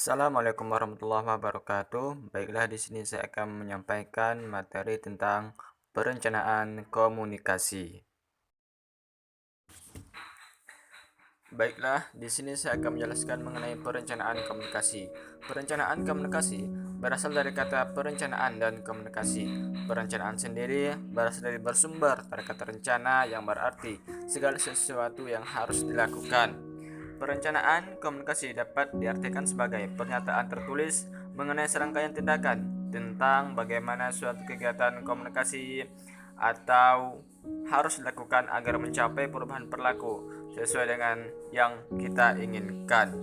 Assalamualaikum warahmatullahi wabarakatuh. Baiklah, di sini saya akan menyampaikan materi tentang perencanaan komunikasi. Baiklah, di sini saya akan menjelaskan mengenai perencanaan komunikasi. Perencanaan komunikasi berasal dari kata perencanaan dan komunikasi. Perencanaan sendiri berasal dari bersumber dari kata rencana yang berarti segala sesuatu yang harus dilakukan. Perencanaan komunikasi dapat diartikan sebagai pernyataan tertulis mengenai serangkaian tindakan tentang bagaimana suatu kegiatan komunikasi atau harus dilakukan agar mencapai perubahan perilaku sesuai dengan yang kita inginkan.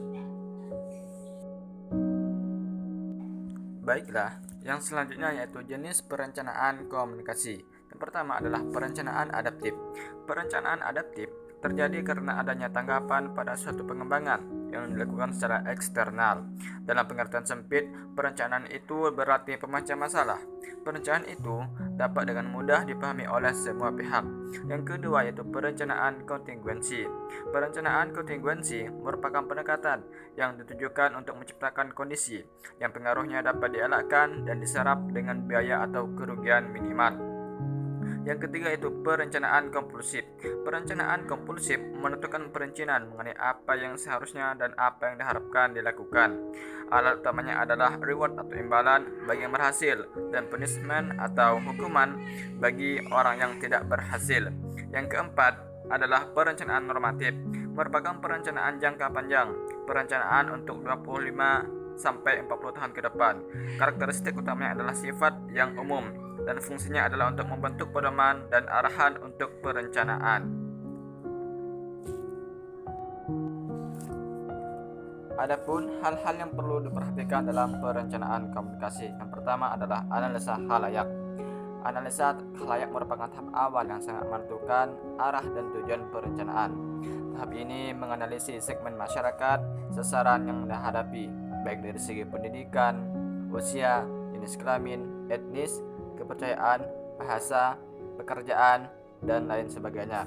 Baiklah, yang selanjutnya yaitu jenis perencanaan komunikasi. Yang pertama adalah perencanaan adaptif. Perencanaan adaptif terjadi karena adanya tanggapan pada suatu pengembangan yang dilakukan secara eksternal. Dalam pengertian sempit, perencanaan itu berarti pemecah masalah. Perencanaan itu dapat dengan mudah dipahami oleh semua pihak. Yang kedua yaitu perencanaan kontingensi. Perencanaan kontingensi merupakan pendekatan yang ditujukan untuk menciptakan kondisi yang pengaruhnya dapat dielakkan dan diserap dengan biaya atau kerugian minimal. Yang ketiga itu perencanaan kompulsif. Perencanaan kompulsif menentukan perincian mengenai apa yang seharusnya dan apa yang diharapkan dilakukan. Alat utamanya adalah reward atau imbalan bagi yang berhasil dan punishment atau hukuman bagi orang yang tidak berhasil. Yang keempat adalah perencanaan normatif, merupakan perencanaan jangka panjang, perencanaan untuk 25 sampai 40 tahun ke depan. Karakteristik utamanya adalah sifat yang umum dan fungsinya adalah untuk membentuk pedoman dan arahan untuk perencanaan. Adapun hal-hal yang perlu diperhatikan dalam perencanaan komunikasi. Yang pertama adalah analisa halayak. Analisa halayak merupakan tahap awal yang sangat menentukan arah dan tujuan perencanaan. Tahap ini menganalisis segmen masyarakat, sasaran yang dihadapi, baik dari segi pendidikan, usia, jenis kelamin, etnis, kepercayaan, bahasa, pekerjaan, dan lain sebagainya.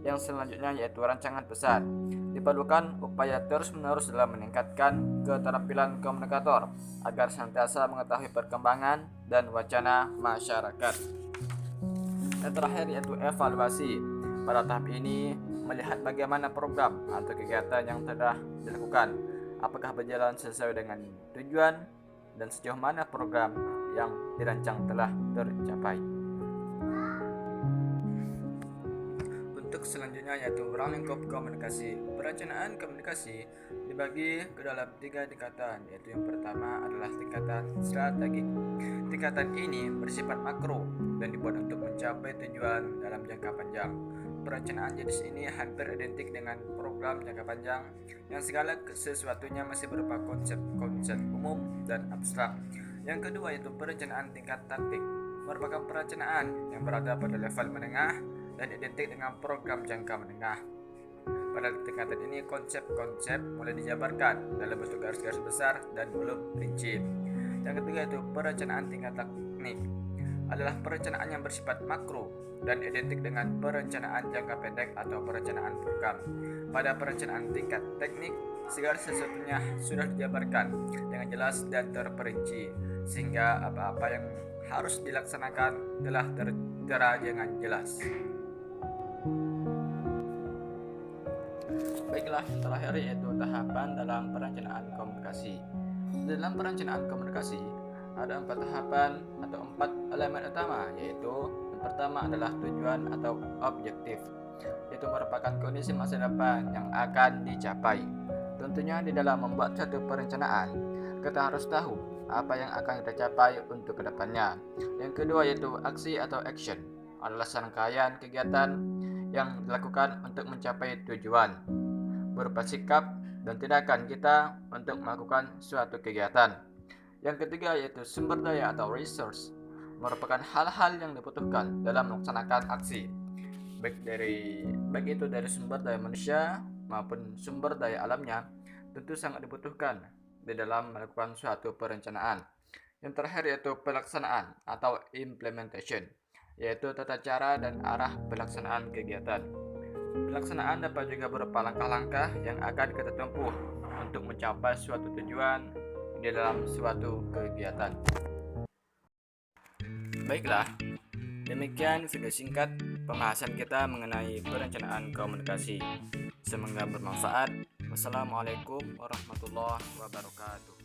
Yang selanjutnya yaitu rancangan pesan. Diperlukan upaya terus-menerus dalam meningkatkan keterampilan komunikator agar senantiasa mengetahui perkembangan dan wacana masyarakat. Yang terakhir yaitu evaluasi. Pada tahap ini melihat bagaimana program atau kegiatan yang telah dilakukan, apakah berjalan sesuai dengan tujuan dan sejauh mana program yang dirancang telah tercapai. Untuk selanjutnya yaitu ruang lingkup komunikasi. Perencanaan komunikasi dibagi ke dalam 3 tingkatan, yaitu yang pertama adalah tingkatan strategik. Tingkatan ini bersifat makro dan dibuat untuk mencapai tujuan dalam jangka panjang. Perencanaan jenis ini hampir identik dengan program jangka panjang yang segala sesuatunya masih berupa konsep-konsep umum dan abstrak. Yang kedua yaitu perencanaan tingkat taktik, merupakan perencanaan yang berada pada level menengah dan identik dengan program jangka menengah. Pada tingkatan ini konsep-konsep mulai dijabarkan dalam bentuk garis-garis besar dan belum rinci. Yang ketiga itu perencanaan tingkat teknik, adalah perencanaan yang bersifat makro dan identik dengan perencanaan jangka pendek atau perencanaan program. Pada perencanaan tingkat teknik, segala sesuatunya sudah dijabarkan dengan jelas dan terperinci, sehingga apa-apa yang harus dilaksanakan telah tertera dengan jelas. Baiklah, yang terakhir yaitu tahapan dalam perencanaan komunikasi. Dalam perencanaan komunikasi ada 4 tahapan atau 4 elemen utama, yaitu yang pertama adalah tujuan atau objektif, yaitu merupakan kondisi masa depan yang akan dicapai. Tentunya di dalam membuat satu perencanaan, kita harus tahu apa yang akan kita capai untuk kedepannya. Yang kedua yaitu aksi atau action, adalah serangkaian kegiatan yang dilakukan untuk mencapai tujuan, berupa sikap dan tindakan kita untuk melakukan suatu kegiatan. Yang ketiga yaitu sumber daya atau resource, merupakan hal-hal yang dibutuhkan dalam melaksanakan aksi, baik itu dari sumber daya manusia maupun sumber daya alamnya, tentu sangat dibutuhkan di dalam melakukan suatu perencanaan. Yang terakhir yaitu pelaksanaan atau implementation, yaitu tata cara dan arah pelaksanaan kegiatan. Pelaksanaan dapat juga berupa langkah-langkah yang akan kita tempuh untuk mencapai suatu tujuan di dalam suatu kegiatan. Baiklah, demikian video singkat pembahasan kita mengenai perencanaan komunikasi. Semoga bermanfaat. Wassalamualaikum warahmatullahi wabarakatuh.